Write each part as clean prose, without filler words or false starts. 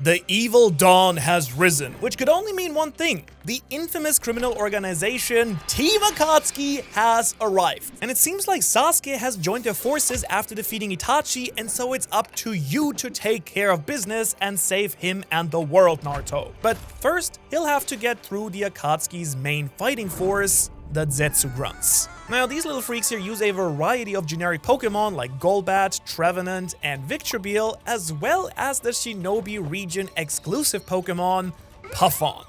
The evil dawn has risen, which could only mean one thing. The infamous criminal organization Team Akatsuki has arrived. And it seems like Sasuke has joined their forces after defeating Itachi, and so it's up to you to take care of business and save him and the world, Naruto. But first, he'll have to get through the Akatsuki's main fighting force, the Zetsu Grunts. Now, these little freaks here use a variety of generic Pokemon like Golbat, Trevenant, and Victreebel, as well as the Shinobi region exclusive Pokemon, Puffon.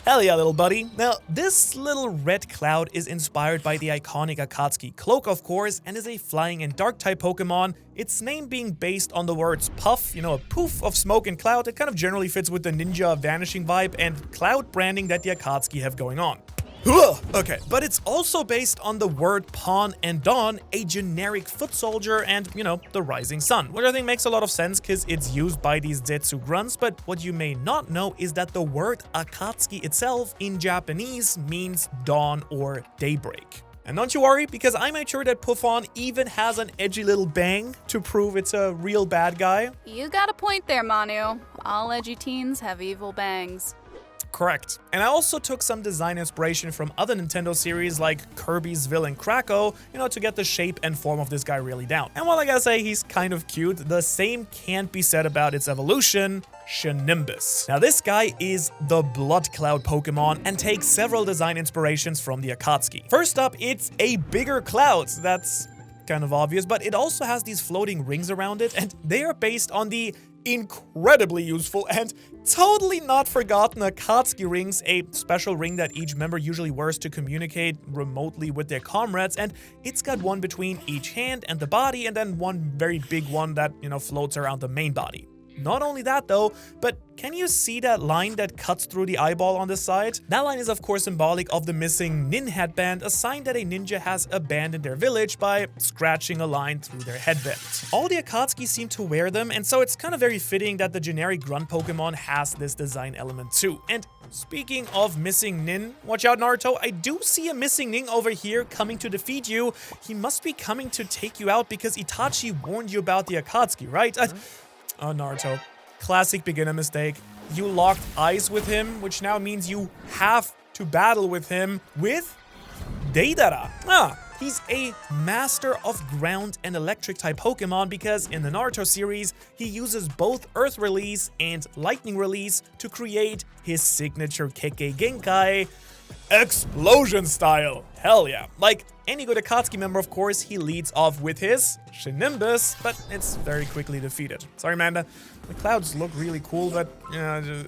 Hell yeah, little buddy. Now, this little red cloud is inspired by the iconic Akatsuki cloak, of course, and is a flying and dark type Pokemon, its name being based on the words puff, a poof of smoke and cloud that kind of generally fits with the ninja vanishing vibe and cloud branding that the Akatsuki have going on. Okay, but it's also based on the word pawn and dawn, a generic foot soldier, and, the rising sun, which I think makes a lot of sense because it's used by these Zetsu Grunts, but what you may not know is that the word Akatsuki itself in Japanese means dawn or daybreak. And don't you worry, because I made sure that Puffon even has an edgy little bang to prove it's a real bad guy. You got a point there, Manu. All edgy teens have evil bangs. Correct. And I also took some design inspiration from other Nintendo series like Kirby's villain Krako, to get the shape and form of this guy really down. And while I gotta say he's kind of cute, the same can't be said about its evolution, Shinimbus. Now this guy is the Blood Cloud Pokemon and takes several design inspirations from the Akatsuki. First up, it's a bigger cloud. That's kind of obvious, but it also has these floating rings around it, and they are based on the incredibly useful and totally not forgotten Akatsuki rings, a special ring that each member usually wears to communicate remotely with their comrades, and it's got one between each hand and the body, and then one very big one that, floats around the main body. Not only that though, but can you see that line that cuts through the eyeball on the side? That line is of course symbolic of the missing nin headband, a sign that a ninja has abandoned their village by scratching a line through their headband. All the Akatsuki seem to wear them, and so it's kind of very fitting that the generic grunt Pokemon has this design element too. And speaking of missing nin, watch out Naruto, I do see a missing nin over here coming to defeat you. He must be coming to take you out because Itachi warned you about the Akatsuki, right? Oh, Naruto. Classic beginner mistake. You locked eyes with him, which now means you have to battle with him with Deidara. He's a master of ground and electric type Pokemon because in the Naruto series, he uses both Earth Release and Lightning Release to create his signature Kekkei Genkai explosion style. Hell yeah. Like any good Akatsuki member, of course, he leads off with his Shinimbus, but it's very quickly defeated. Sorry, Amanda. The clouds look really cool, but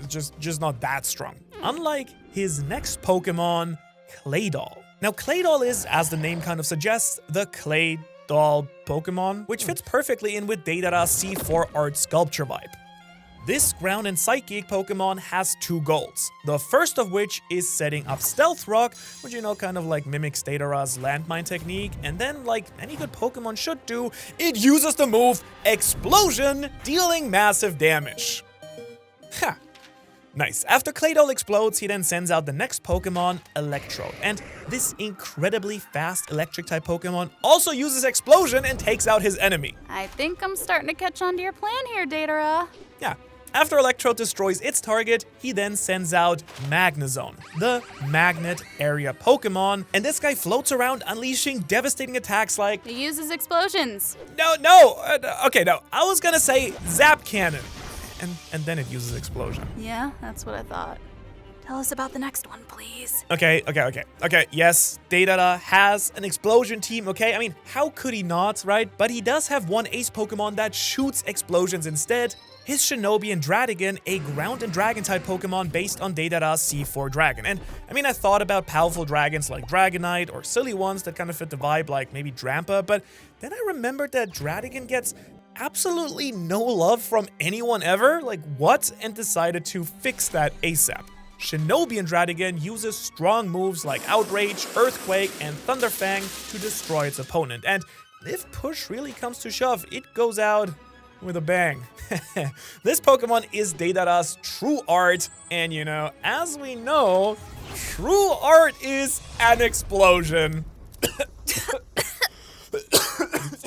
just not that strong. Unlike his next Pokemon, Claydol. Now, Claydol is, as the name kind of suggests, the clay doll Pokemon, which fits perfectly in with Deidara's C4 art sculpture vibe. This ground and psychic Pokemon has two goals, the first of which is setting up Stealth Rock, which kind of like mimics Deidara's landmine technique, and then like any good Pokemon should do, it uses the move Explosion, dealing massive damage. Ha! Nice. After Claydol explodes, he then sends out the next Pokemon, Electrode, and this incredibly fast electric type Pokemon also uses Explosion and takes out his enemy. I think I'm starting to catch on to your plan here, Deidara. Yeah. After Electrode destroys its target, he then sends out Magnezone, the Magnet Area Pokemon, and this guy floats around unleashing devastating attacks like... He uses explosions. No, I was gonna say Zap Cannon, and then it uses Explosion. Yeah, that's what I thought. Tell us about the next one, please. Okay, yes, Deidara has an explosion team, okay? I mean, how could he not, right? But he does have one ace Pokemon that shoots explosions instead. His Shinobi and Dradigan, a ground and dragon type Pokemon based on Deidara's C4 Dragon. And I mean, I thought about powerful dragons like Dragonite or silly ones that kind of fit the vibe like maybe Drampa, but then I remembered that Dradigan gets absolutely no love from anyone ever, like what? And decided to fix that ASAP. Shinobi and Dradigan uses strong moves like Outrage, Earthquake, and Thunderfang to destroy its opponent. And if push really comes to shove, it goes out with a bang. This Pokemon is Deidara's true art, and as we know, true art is an explosion.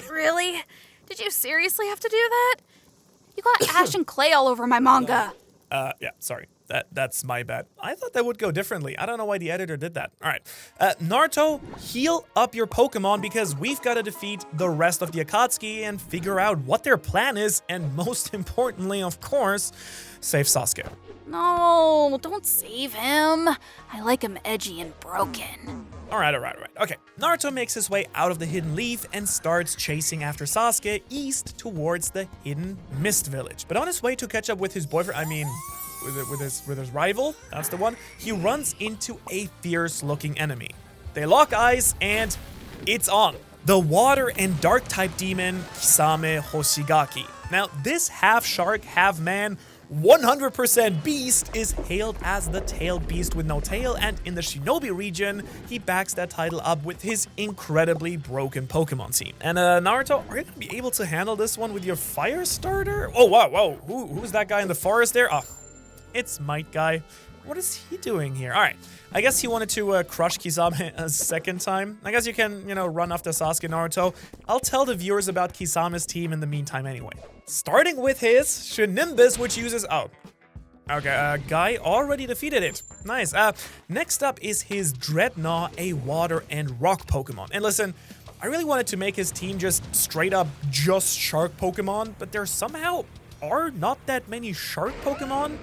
Really? Did you seriously have to do that? You got ash and clay all over my manga. Yeah, sorry. That's my bad. I thought that would go differently. I don't know why the editor did that. All right. Naruto, heal up your Pokemon because we've got to defeat the rest of the Akatsuki and figure out what their plan is, and most importantly, of course, save Sasuke. No, don't save him. I like him edgy and broken. All right. Okay, Naruto makes his way out of the Hidden Leaf and starts chasing after Sasuke east towards the Hidden Mist Village. But on his way to catch up with his boyfriend, with his rival, that's the one, he runs into a fierce-looking enemy. They lock eyes and it's on. The water and dark type demon Kisame Hoshigaki. Now, this half shark, half man, 100% beast is hailed as the tailed beast with no tail, and in the Shinobi region, he backs that title up with his incredibly broken Pokemon team. And Naruto, are you gonna be able to handle this one with your fire starter? Oh, wow, who's that guy in the forest there? Oh, it's Might Guy. What is he doing here? All right, I guess he wanted to crush Kisame a second time. I guess you can, run after Sasuke, Naruto. I'll tell the viewers about Kisame's team in the meantime anyway. Starting with his Shinimbus, which uses... Oh. Okay, Guy already defeated it. Nice. Next up is his Dreadnought, a water and rock Pokemon. And listen, I really wanted to make his team just straight up just shark Pokemon, but there somehow are not that many shark Pokemon.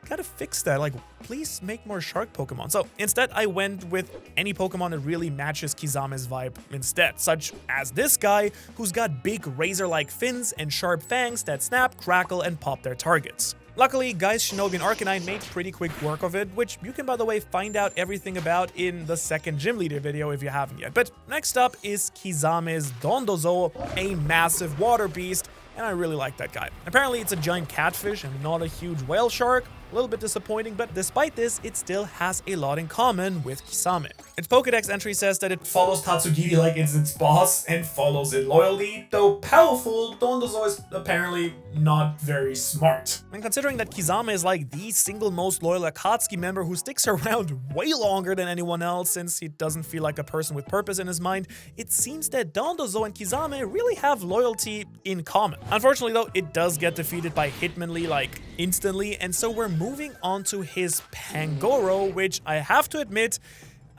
Gotta fix that. Like, please make more shark Pokemon. So instead, I went with any Pokemon that really matches Kisame's vibe instead, such as this guy who's got big razor-like fins and sharp fangs that snap, crackle, and pop their targets. Luckily, Guy's Shinobi and Arcanine made pretty quick work of it, which you can, by the way, find out everything about in the second Gym Leader video if you haven't yet. But next up is Kisame's Dondozo, a massive water beast, and I really like that guy. Apparently, it's a giant catfish and not a huge whale shark. A little bit disappointing, but despite this, it still has a lot in common with Kisame. Its Pokedex entry says that it follows Tatsugiri like it's its boss and follows it loyally, though powerful, Dondozo is apparently not very smart. And considering that Kisame is like the single most loyal Akatsuki member who sticks around way longer than anyone else since he doesn't feel like a person with purpose in his mind, it seems that Dondozo and Kisame really have loyalty in common. Unfortunately though, it does get defeated by Hitmonlee like instantly, and so we're moving on to his Pangoro, which I have to admit,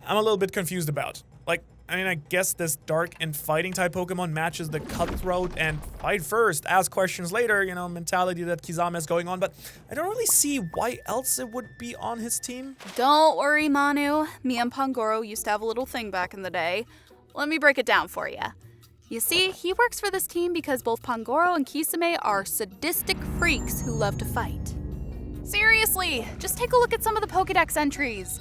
I'm a little bit confused about. Like, I guess this dark and fighting type Pokemon matches the cutthroat and fight first, ask questions later, mentality that Kisame is going on, but I don't really see why else it would be on his team. Don't worry, Manu. Me and Pangoro used to have a little thing back in the day. Let me break it down for you. You see, he works for this team because both Pangoro and Kisame are sadistic freaks who love to fight. Seriously, just take a look at some of the Pokedex entries.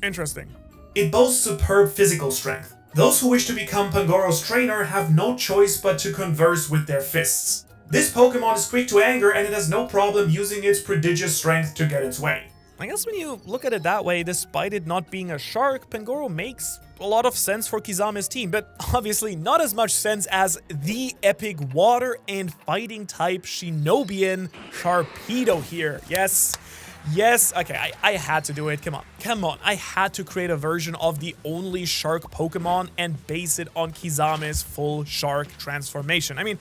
Interesting. It boasts superb physical strength. Those who wish to become Pangoro's trainer have no choice but to converse with their fists. This Pokemon is quick to anger and it has no problem using its prodigious strength to get its way. I guess when you look at it that way, despite it not being a shark, Pangoro makes a lot of sense for Kisame's team, but obviously not as much sense as the epic water and fighting type Shinobian Sharpedo here. Yes, okay, I had to do it. Come on. I had to create a version of the only shark Pokemon and base it on Kisame's full shark transformation. It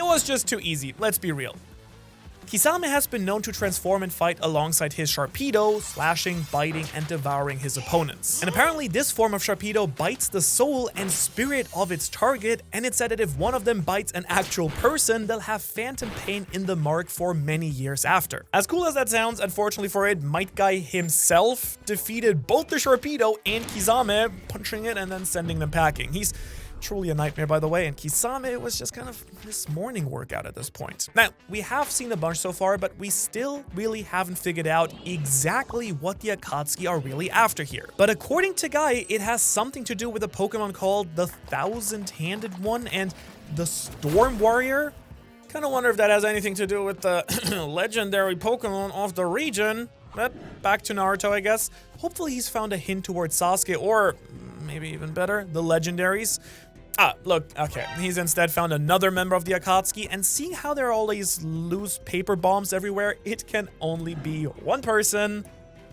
was just too easy, let's be real. Kisame has been known to transform and fight alongside his Sharpedo, slashing, biting, and devouring his opponents. And apparently this form of Sharpedo bites the soul and spirit of its target, and it's said that if one of them bites an actual person, they'll have phantom pain in the mark for many years after. As cool as that sounds, unfortunately for it, Might Guy himself defeated both the Sharpedo and Kisame, punching it and then sending them packing. He's truly a nightmare, by the way, and Kisame was just kind of this morning workout at this point. Now, we have seen a bunch so far, but we still really haven't figured out exactly what the Akatsuki are really after here. But according to Guy, it has something to do with a Pokemon called the Thousand-Handed One and the Storm Warrior. Kind of wonder if that has anything to do with the legendary Pokemon of the region. But back to Naruto, I guess. Hopefully he's found a hint towards Sasuke, or maybe even better, the legendaries. Look, okay, he's instead found another member of the Akatsuki, and seeing how there are all these loose paper bombs everywhere, it can only be one person,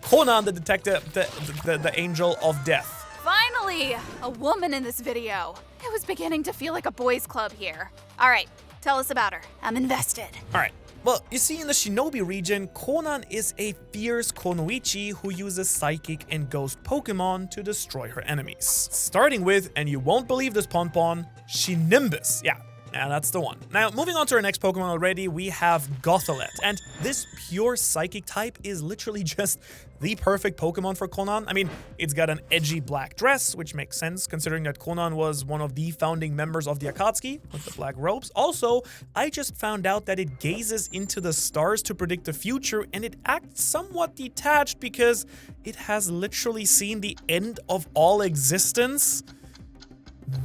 Conan the detective, the angel of death. Finally, a woman in this video. It was beginning to feel like a boys' club here. All right, Tell us about her. I'm invested. Alright, well, you see, in the Shinobi region, Konan is a fierce Konoichi who uses psychic and ghost Pokemon to destroy her enemies. Starting with, and you won't believe this, Ponpon, Shinimbus. Yeah, that's the one. Now, moving on to our next Pokemon already, we have Gothorlet. And this pure psychic type is literally just the perfect Pokemon for Konan. I mean, it's got an edgy black dress, which makes sense considering that Konan was one of the founding members of the Akatsuki with the black robes. Also, I just found out that it gazes into the stars to predict the future, and it acts somewhat detached because it has literally seen the end of all existence.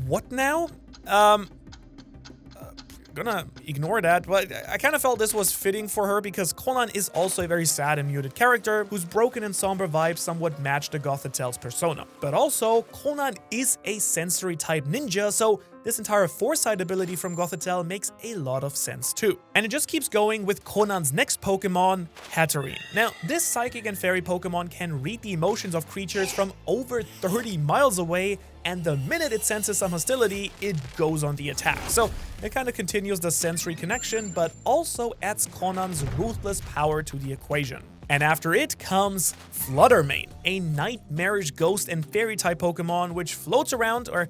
What now? Gonna ignore that, but I kind of felt this was fitting for her because Konan is also a very sad and muted character whose broken and somber vibes somewhat match the Gothitel's persona. But also, Konan is a sensory type ninja, so this entire foresight ability from Gothitelle makes a lot of sense too. And it just keeps going with Konan's next Pokemon, Hatterene. Now, this psychic and fairy Pokemon can read the emotions of creatures from over 30 miles away, and the minute it senses some hostility, it goes on the attack. So it kind of continues the sensory connection, but also adds Konan's ruthless power to the equation. And after it comes Fluttermane, a nightmarish ghost and fairy type Pokemon which floats around, or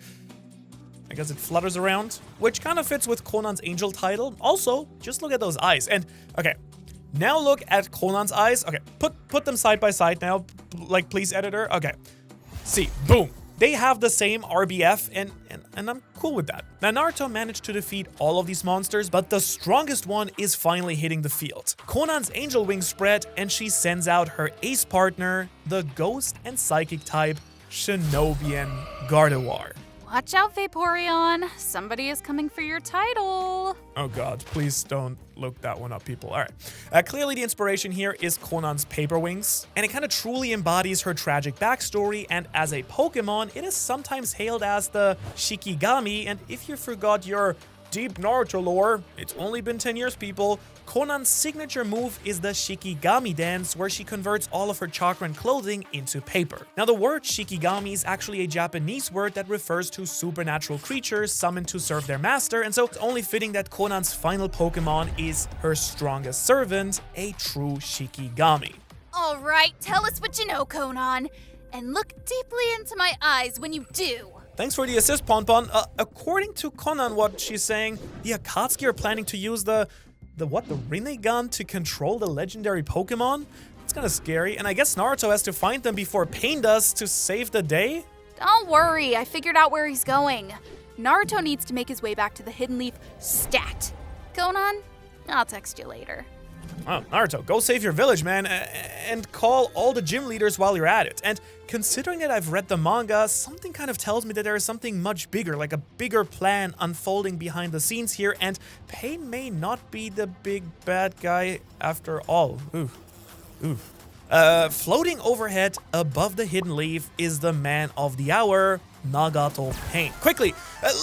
I guess it flutters around, which kind of fits with Konan's angel title. Also, just look at those eyes. And okay, now look at Konan's eyes. Okay, put them side by side now, like please, editor. Okay, see, boom. They have the same RBF, and I'm cool with that. Now, Naruto managed to defeat all of these monsters, but the strongest one is finally hitting the field. Konan's angel wings spread, and she sends out her ace partner, the ghost and psychic type Shinobian Gardevoir. Watch out, Vaporeon. Somebody is coming for your title. Oh god, please don't look that one up, people. Alright. Clearly the inspiration here is Konan's Paper Wings, and it kind of truly embodies her tragic backstory, and as a Pokemon, it is sometimes hailed as the Shikigami, and if you forgot your deep Naruto lore, it's only been 10 years, people. Konan's signature move is the Shikigami dance, where she converts all of her chakra and clothing into paper. Now, the word Shikigami is actually a Japanese word that refers to supernatural creatures summoned to serve their master, and so it's only fitting that Konan's final Pokemon is her strongest servant, a true Shikigami. All right, tell us what you know, Konan, and look deeply into my eyes when you do. Thanks for the assist, Ponpon. According to Konan, what she's saying, the Akatsuki are planning to use the Rinnegan to control the legendary Pokemon? It's kind of scary, and I guess Naruto has to find them before Pain does to save the day? Don't worry, I figured out where he's going. Naruto needs to make his way back to the Hidden Leaf stat. Konan, I'll text you later. Oh, Naruto, go save your village, man, and call all the gym leaders while you're at it. And considering that I've read the manga, something kind of tells me that there is something much bigger, like a bigger plan unfolding behind the scenes here, and Pain may not be the big bad guy after all. Floating overhead above the Hidden Leaf is the man of the hour, Nagato Pain. Quickly,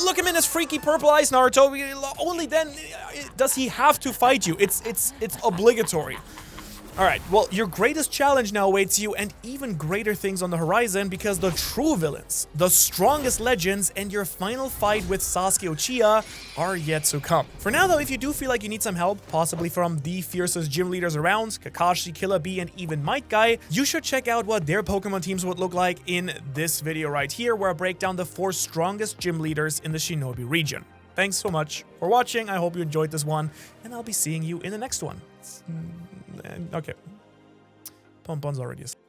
look him in his freaky purple eyes, Naruto. Only then does he have to fight you. It's obligatory. Alright, well, your greatest challenge now awaits you, and even greater things on the horizon, because the true villains, the strongest legends, and your final fight with Sasuke Uchiha are yet to come. For now though, if you do feel like you need some help, possibly from the fiercest gym leaders around, Kakashi, Killer Bee, and even Might Guy, you should check out what their Pokemon teams would look like in this video right here, where I break down the 4 strongest gym leaders in the Shinobi region. Thanks so much for watching, I hope you enjoyed this one, and I'll be seeing you in the next one. Okay. Ponpon's already asleep.